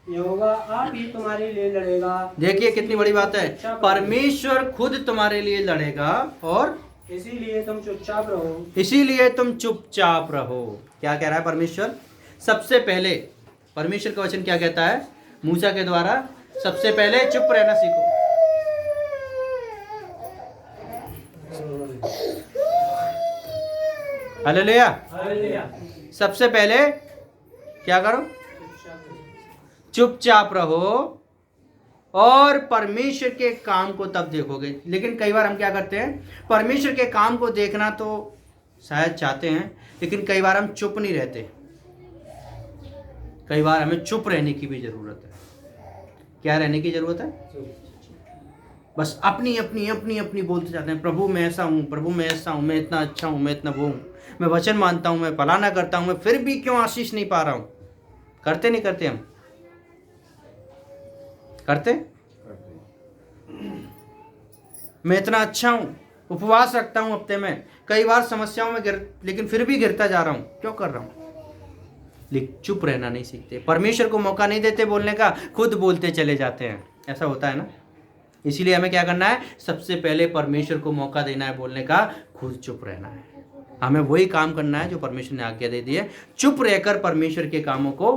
यहोवा आप ही तुम्हारे लिए लड़ेगा। देखिए कितनी बड़ी बात है, परमेश्वर खुद तुम्हारे लिए लड़ेगा और इसीलिए तुम चुपचाप रहो। इसीलिए तुम चुपचाप रहो। क्या कह रहा है परमेश्वर? सबसे पहले परमेश्वर का वचन क्या कहता है मूसा के द्वारा? सबसे पहले चुप रहना सीखो। हालेलुया। सबसे पहले क्या करो? चुपचाप रहो और परमेश्वर के काम को तब देखोगे। लेकिन कई बार हम क्या करते हैं? परमेश्वर के काम को देखना तो शायद चाहते हैं, लेकिन कई बार हम चुप नहीं रहते। कई बार हमें चुप रहने की भी जरूरत है। क्या रहने की जरूरत है? बस अपनी अपनी अपनी अपनी बोलते जाते हैं, प्रभु मैं ऐसा हूँ, प्रभु मैं ऐसा हूँ, मैं इतना अच्छा हूँ, मैं इतना वो हूँ, मैं वचन मानता हूँ, मैं फलाना करता हूँ, मैं फिर भी क्यों आशीष नहीं पा रहा हूँ। करते नहीं करते? हम करते? मैं इतना अच्छा हूँ, उपवास रखता हूँ हफ्ते में, कई बार समस्याओं में लेकिन फिर भी गिरता जा रहा हूँ। क्यों कर रहा हूँ? लेकिन चुप रहना नहीं सीखते। परमेश्वर को मौका नहीं देते बोलने का, खुद बोलते चले जाते हैं। ऐसा होता है ना? इसीलिए हमें क्या करना है? सबसे पहले परमेश्वर को मौका देना है बोलने का, खुद चुप रहना है। हमें वही काम करना है जो परमेश्वर ने आज्ञा दे दी है, चुप रहकर परमेश्वर के कामों को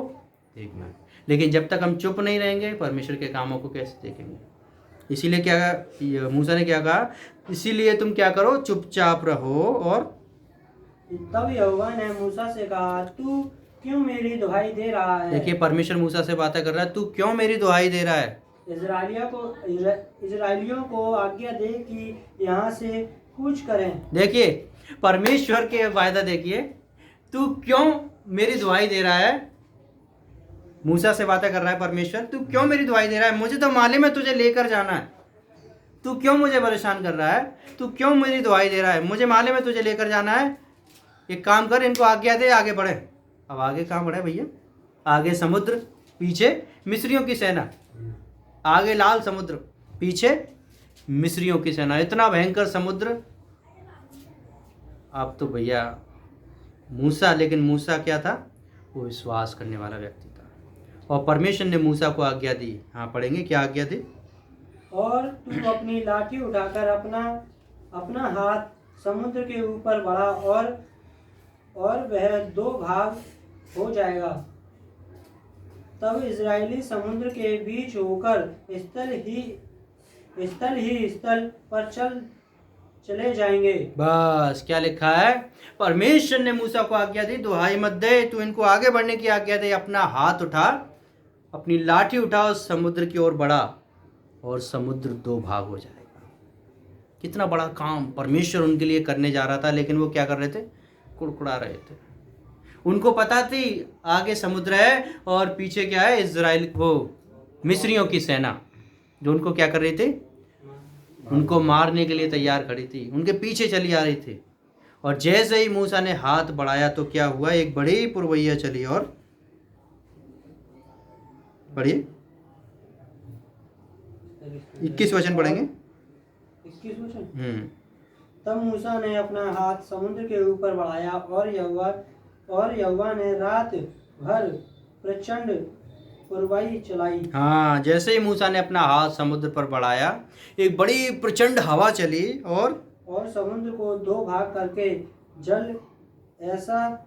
देखना है। लेकिन जब तक हम चुप नहीं रहेंगे, परमेश्वर के कामों को कैसे देखेंगे? इसीलिए क्या मूसा ने क्या कहा? इसीलिए तुम क्या करो? चुपचाप रहो। और तब यहोवा ने मूसा से कहा, तू क्यों मेरी दुहाई दे रहा है? देखिए परमेश्वर मूसा से बातें कर रहा है, तू क्यों मेरी दुहाई दे रहा है? इजराइलियों को आज्ञा दे कि यहाँ से कूच करें। देखिए परमेश्वर के वायदा देखिए, तू क्यों मेरी दुहाई दे रहा है? मूसा से बातें कर रहा है परमेश्वर, तू क्यों मेरी दुहाई दे रहा है? मुझे तो मालूम है तुझे लेकर जाना है, तू क्यों मुझे परेशान कर रहा है? तू क्यों मेरी दुहाई दे रहा है? मुझे मालूम है तुझे लेकर जाना है। एक काम कर, इनको आज्ञा दे, आगे बढ़े। अब आगे कहाँ बढ़े भैया? आगे समुद्र, पीछे मिस्रियों की सेना। आगे लाल समुद्र, पीछे मिस्रियों की सेना। इतना भयंकर समुद्र। अब तो भैया मूसा, लेकिन मूसा क्या था? वो विश्वास करने वाला व्यक्ति था, और परमेश्वर ने मूसा को आज्ञा दी। हाँ पढ़ेंगे, क्या आज्ञा दी? और तू अपनी लाठी उठाकर अपना हाथ समुद्र के ऊपर बढ़ा, और वह 2 भाग हो जाएगा। तब इजरायली समुद्र के बीच होकर स्थल पर चले जाएंगे। बस क्या लिखा है? परमेश्वर ने मूसा को आज्ञा दी, दुहाई मत दे, तू इनको आगे बढ़ने की आज्ञा दे। अपना हाथ उठा, अपनी लाठी उठा, उस समुद्र की ओर बढ़ा, और समुद्र 2 भाग हो जाएगा। कितना बड़ा काम परमेश्वर उनके लिए करने जा रहा था, लेकिन वो क्या कर रहे थे? कुड़कुड़ा रहे थे। उनको पता थी आगे समुद्र है और पीछे क्या है? इजराइल, वो मिस्रियों की सेना जो उनको क्या कर रही थी? उनको मारने के लिए तैयार खड़ी थी, उनके पीछे चली आ रही थी। और जैसे ही मूसा ने हाथ बढ़ाया तो क्या हुआ? एक बड़ी पुरवैया चली। और पढ़िए 21 वचन पढ़ेंगे। 21 वचन। तब मूसा ने अपना हाथ समुद्र के ऊपर बढ़ाया और यहोवा ने रात भर प्रचंड पुरवाई चलाई। हाँ, जैसे ही मूसा ने अपना हाथ समुद्र पर बढ़ाया, एक बड़ी प्रचंड हवा चली और समुद्र को दो भाग करके जल ऐसा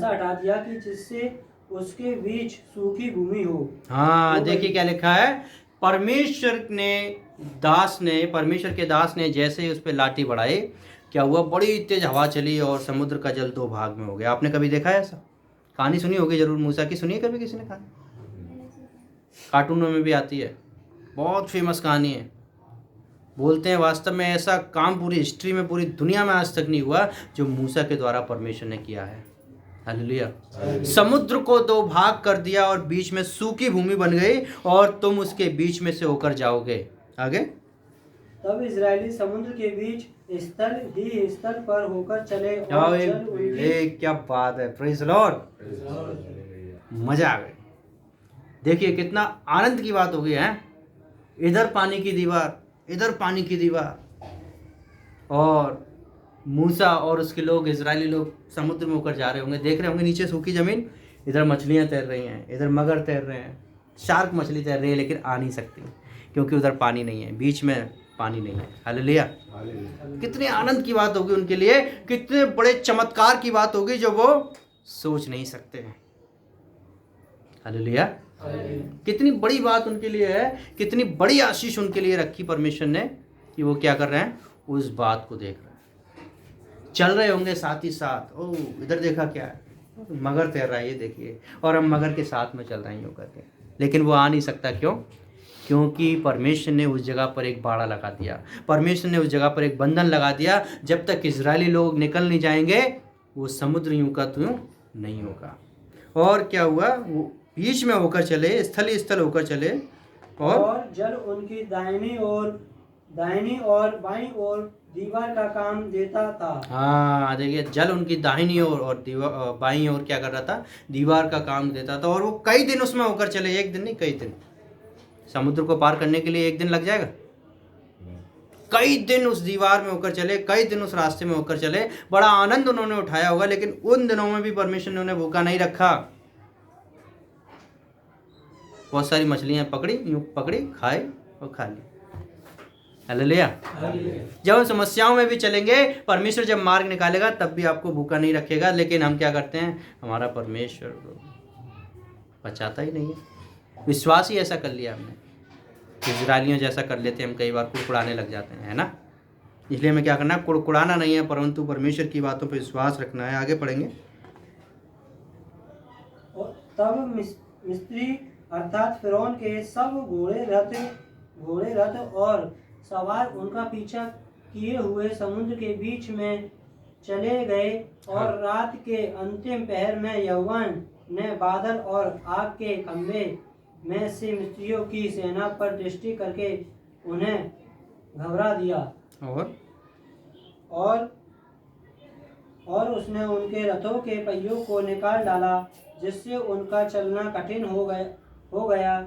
हटा दिया कि जिससे उसके बीच सूखी भूमि हो। हाँ, देखिए क्या लिखा है। परमेश्वर के दास ने जैसे ही उस पर लाठी बढ़ाई, क्या हुआ? बड़ी तेज हवा चली और समुद्र का जल दो भाग में हो गया। आपने कभी देखा है ऐसा? कहानी सुनी होगी जरूर, मूसा की सुनी है कभी किसी ने? कहानी कार्टूनों में भी आती है, बहुत फेमस कहानी है। बोलते हैं वास्तव में ऐसा काम पूरी हिस्ट्री में, पूरी दुनिया में आज तक नहीं हुआ जो मूसा के द्वारा परमेश्वर ने किया है। हालेलुया। समुद्र को दो भाग कर दिया और बीच में सूखी भूमि बन गई और तुम उसके बीच में से होकर जाओगे। आगे, तब इजरायली समुद्र के बीच स्थल पर होकर चले और क्या बात है, प्रेज लॉर्ड, मजा आ गई। देखिए कितना आनंद की बात हो गई है। इधर पानी की दीवार, इधर पानी की दीवार, और मूसा और उसके लोग, इजरायली लोग समुद्र में होकर जा रहे होंगे। देख रहे होंगे नीचे सूखी जमीन, इधर मछलियां तैर रही हैं, इधर मगर तैर रहे हैं, शार्क मछली तैर रही है, लेकिन आ नहीं सकती क्योंकि उधर पानी नहीं है, बीच में पानी नहीं है। हालेलुया। कितने आनंद की बात होगी उनके लिए, कितने बड़े चमत्कार की बात होगी जो वो सोच नहीं सकते हैं। हालेलुया। कितनी बड़ी बात उनके लिए है, कितनी बड़ी आशीष उनके लिए रखी परमेश्वर ने कि वो क्या कर रहे हैं? उस बात को देख रहे हैं। चल रहे होंगे साथ ही साथ। ओ, इधर देखा क्या है? मगर तैर रहा है, ये देखिए, और हम मगर के साथ में चल रहे हैं यूं करके, लेकिन वो आ नहीं सकता। क्यों? क्योंकि परमेश्वर ने उस जगह पर एक बाड़ा लगा दिया, परमेश्वर ने उस जगह पर एक बंधन लगा दिया। जब तक इजरायली लोग निकल नहीं जाएंगे वो समुद्र यूं का त्यों नहीं होगा। और क्या हुआ? वो बीच में होकर चले, स्थल होकर चले, और जल उनकी दाहिनी और बाईं ओर दीवार का काम देता था। हाँ, देखिए, जल उनकी दाहिनी ओर और बाईं ओर क्या कर रहा था? दीवार का काम देता था। और वो कई दिन उसमें होकर चले, एक दिन नहीं, कई दिन। समुद्र को पार करने के लिए एक दिन लग जाएगा? कई दिन उस दीवार में होकर चले, कई दिन उस रास्ते में होकर चले। बड़ा आनंद उन्होंने उठाया होगा, लेकिन उन दिनों में भी परमेश्वर ने उन्हें भूखा नहीं रखा। बहुत सारी मछलियां पकड़ी, खाए और खा ली। हालेलुया। जब हम समस्याओं में भी चलेंगे, परमेश्वर जब मार्ग निकालेगा तब भी आपको भूखा नहीं रखेगा। लेकिन हम क्या करते हैं? हमारा परमेश्वर बचाता ही नहीं है। विश्वास ही ऐसा कर लिया हमने, इजरायलियों जैसा कर लेते हैं हम, कई बार कुड़कुड़ाने लग जाते हैं, है ना। इसलिए हमें क्या करना है? कुड़कुड़ाना नहीं है, परंतु परमेश्वर की बातों पर विश्वास रखना है। आगे पढ़ेंगे। तब मिस्री अर्थात फिरौन के सब घोड़े रथ और सवार उनका पीछा किए हुए समुद्र के बीच में चले गए। और रात के अंतिम पहर में यहोवा ने बादल और आग के खंभे में से मिस्रियों की सेना पर दृष्टि करके उन्हें घबरा दिया। और उसने उनके रथों के पहियों को निकाल डाला, जिससे उनका चलना कठिन हो गया।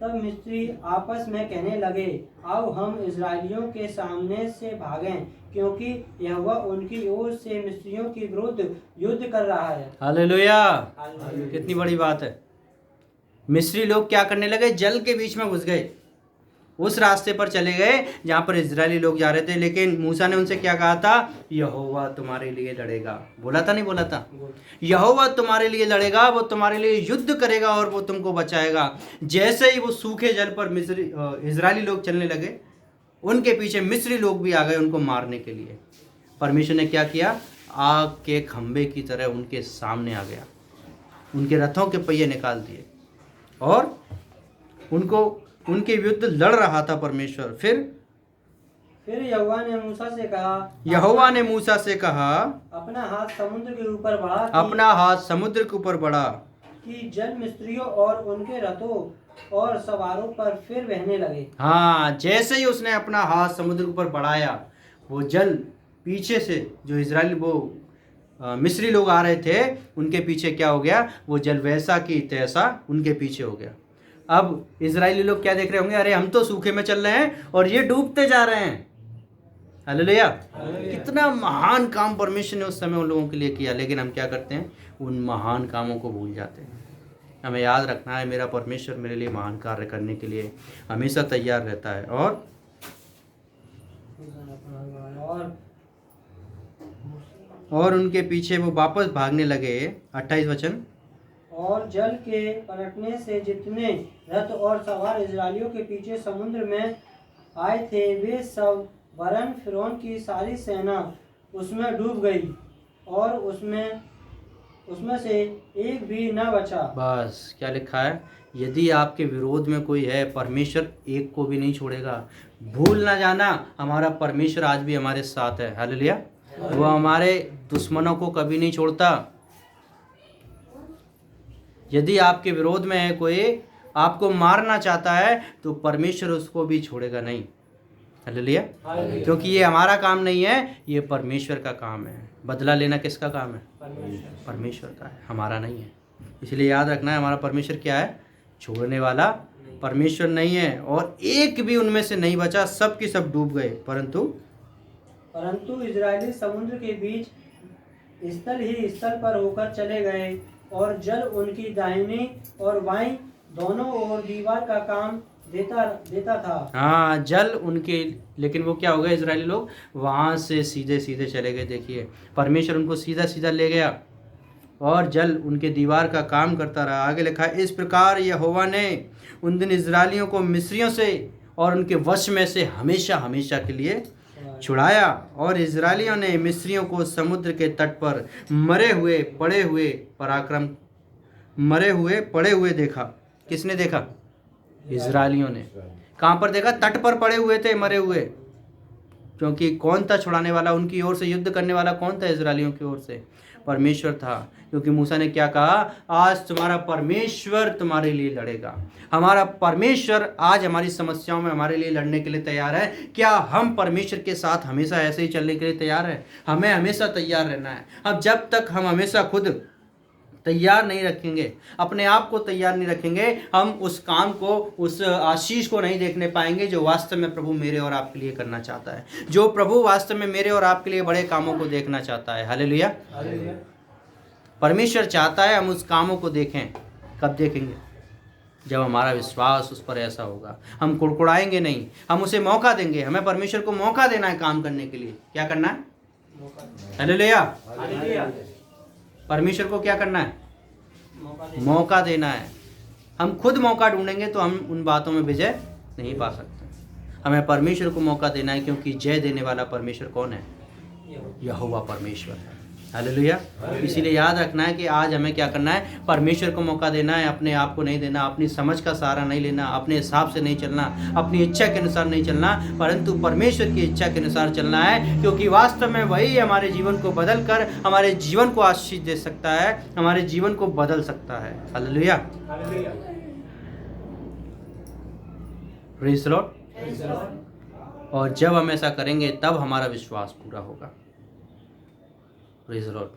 तब मिस्री आपस में कहने लगे, आओ हम इजरायलियों के सामने से भागें, क्योंकि यहोवा उनकी ओर से मिस्रियों के विरुद्ध युद्ध कर रहा है। हालेलुया। कितनी बड़ी बात है। मिस्री लोग क्या करने लगे? जल के बीच में घुस गए, उस रास्ते पर चले गए जहाँ पर इजरायली लोग जा रहे थे। लेकिन मूसा ने उनसे क्या कहा था? यहोवा तुम्हारे लिए लड़ेगा। बोला था, नहीं बोला था? यहोवा तुम्हारे लिए लड़ेगा, वो तुम्हारे लिए युद्ध करेगा और वो तुमको बचाएगा। जैसे ही वो सूखे जल पर इजरायली लोग चलने लगे, उनके पीछे मिस्री लोग भी आ गए उनको मारने के लिए। परमेश्वर ने क्या किया? आग के खंभे की तरह उनके सामने आ गया, उनके रथों के पहिए निकाल दिए और उनके विरुद्ध लड़ रहा था परमेश्वर। फिर फिर यहोवा ने मूसा से कहा, यहोवा ने मूसा से कहा, अपना हाथ समुद्र के ऊपर बढ़ा अपना हाथ समुद्र के ऊपर बढ़ा कि जल मिस्रियों और उनके रथों और सवारों पर फिर बहने लगे। हाँ, जैसे ही उसने अपना हाथ समुद्र के ऊपर बढ़ाया, वो जल पीछे से जो इजराइल वो मिस्री लोग आ रहे थे, उनके पीछे क्या हो गया, वो जल वैसा की तैसा उनके पीछे हो गया। अब इजरायली लोग क्या देख रहे होंगे, अरे हम तो सूखे में चल रहे हैं और ये डूबते जा रहे हैं। हालेलुया। कितना महान काम परमेश्वर ने उस समय उन लोगों के लिए किया, लेकिन हम क्या करते हैं, उन महान कामों को भूल जाते हैं। हमें याद रखना है, मेरा परमेश्वर मेरे लिए महान कार्य करने के लिए हमेशा तैयार रहता है। और उनके पीछे वो वापस भागने लगे। 28 वचन। और जल के पलटने से जितने रथ और सवार इजरायलियों के पीछे समुद्र में आए थे, वे सब वरन फिरौन की सारी सेना उसमें डूब गई और उसमें से एक भी न बचा। बस क्या लिखा है, यदि आपके विरोध में कोई है, परमेश्वर एक को भी नहीं छोड़ेगा। भूल ना जाना, हमारा परमेश्वर आज भी हमारे साथ है। हालेलुया। वो हमारे दुश्मनों को कभी नहीं छोड़ता। यदि आपके विरोध में है कोई, आपको मारना चाहता है, तो परमेश्वर उसको भी छोड़ेगा नहीं। हालेलुया। क्योंकि ये हमारा काम नहीं है, ये परमेश्वर का काम है। बदला लेना किसका काम है? परमेश्वर का है, हमारा नहीं है। इसलिए याद रखना है, हमारा परमेश्वर क्या है? छोड़ने वाला परमेश्वर नहीं है। और एक भी उनमें से नहीं बचा, सब की सब डूब गए। परंतु इजरायली समुद्र के बीच स्थल ही स्थल पर होकर चले गए और जल उनकी दाहिनी और बाईं दोनों ओर दीवार का काम देता था। हाँ, जल उनके, लेकिन वो क्या हो गया, इजरायली लोग वहां से सीधे सीधे चले गए। देखिए, परमेश्वर उनको सीधा सीधा ले गया और जल उनके दीवार का काम करता रहा। आगे लिखा है, इस प्रकार यहोवा ने उन दिन इजरायलियों को मिस्रियों से और उनके वश में से हमेशा हमेशा के लिए छुड़ाया। और इजरायलियों ने मिस्रियों को समुद्र के तट पर मरे हुए पड़े हुए देखा। किसने देखा? इजरायलियों ने। कहाँ पर देखा? तट पर पड़े हुए थे, मरे हुए। क्योंकि कौन था छुड़ाने वाला? उनकी ओर से युद्ध करने वाला कौन था? इजरायलियों की ओर से परमेश्वर था। क्योंकि मूसा ने क्या कहा? आज तुम्हारा परमेश्वर तुम्हारे लिए लड़ेगा। हमारा परमेश्वर आज हमारी समस्याओं में हमारे लिए लड़ने के लिए तैयार है। क्या हम परमेश्वर के साथ हमेशा ऐसे ही चलने के लिए तैयार है? हमें हमेशा तैयार रहना है। अब जब तक हम हमेशा खुद तैयार नहीं रखेंगे, अपने आप को तैयार नहीं रखेंगे, हम उस काम को, उस आशीष को नहीं देखने पाएंगे जो वास्तव में प्रभु मेरे और आपके लिए करना चाहता है, जो प्रभु वास्तव में मेरे और आपके लिए बड़े कामों को देखना चाहता है। हालेलुया। परमेश्वर चाहता है हम उस कामों को देखें। कब देखेंगे? जब हमारा विश्वास उस पर ऐसा होगा। हम कुड़कुड़ाएंगे नहीं, हम उसे मौका देंगे। हमें परमेश्वर को मौका देना है काम करने के लिए। क्या करना है? हालेलुया। परमेश्वर को क्या करना है? मौका देना है। हम खुद मौका ढूंढेंगे तो हम उन बातों में विजय नहीं पा सकते। हमें परमेश्वर को मौका देना है, क्योंकि जय देने वाला परमेश्वर कौन है? यहोवा परमेश्वर है। हालेलुया। इसीलिए याद रखना है कि आज हमें क्या करना है? परमेश्वर को मौका देना है। अपने आप को नहीं देना, अपनी समझ का सहारा नहीं लेना, अपने हिसाब से नहीं चलना, अपनी इच्छा के अनुसार नहीं चलना, परंतु परमेश्वर की इच्छा के अनुसार चलना है। क्योंकि वास्तव में वही हमारे जीवन को बदल कर हमारे जीवन को आशीष दे सकता है, हमारे जीवन को बदल सकता है। हालेलुया। Praise the Lord. और जब हम ऐसा करेंगे तब हमारा विश्वास पूरा होगा। Praise the Lord.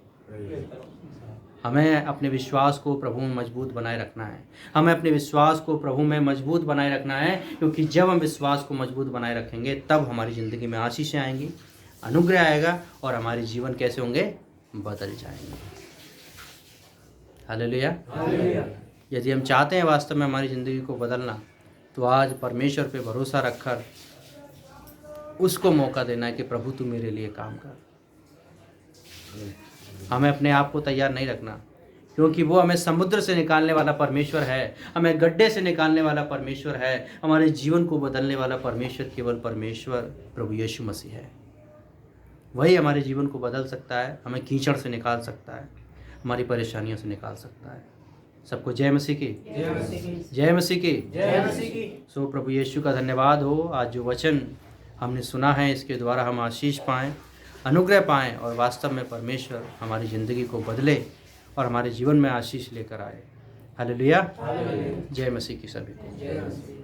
हमें अपने विश्वास को प्रभु में मजबूत बनाए रखना है। हमें अपने विश्वास को प्रभु में मजबूत बनाए रखना है, क्योंकि जब हम विश्वास को मजबूत बनाए रखेंगे तब हमारी ज़िंदगी में आशीषें आएंगी, अनुग्रह आएगा और हमारे जीवन कैसे होंगे? बदल जाएंगे। हालेलुया। यदि हम चाहते हैं वास्तव में हमारी ज़िंदगी को बदलना, तो आज परमेश्वर पे भरोसा रखकर उसको मौका देना है कि प्रभु तू मेरे लिए काम कर। हमें अपने आप को तैयार नहीं रखना, क्योंकि वो हमें समुद्र से निकालने वाला परमेश्वर है, हमें गड्ढे से निकालने वाला परमेश्वर है। हमारे जीवन को बदलने वाला परमेश्वर केवल परमेश्वर प्रभु यीशु मसीह है। वही हमारे जीवन को बदल सकता है, हमें कीचड़ से निकाल सकता है, हमारी परेशानियों से निकाल सकता है। सबको जय मसीह की, जय मसीह की, जय मसीह की, जय मसीह की। सो प्रभु यीशु का धन्यवाद हो। आज जो वचन हमने सुना है, इसके द्वारा हम आशीष पाएँ, अनुग्रह पाएँ और वास्तव में परमेश्वर हमारी ज़िंदगी को बदले और हमारे जीवन में आशीष लेकर आए। हालेलुया। जय मसीह की सभी को।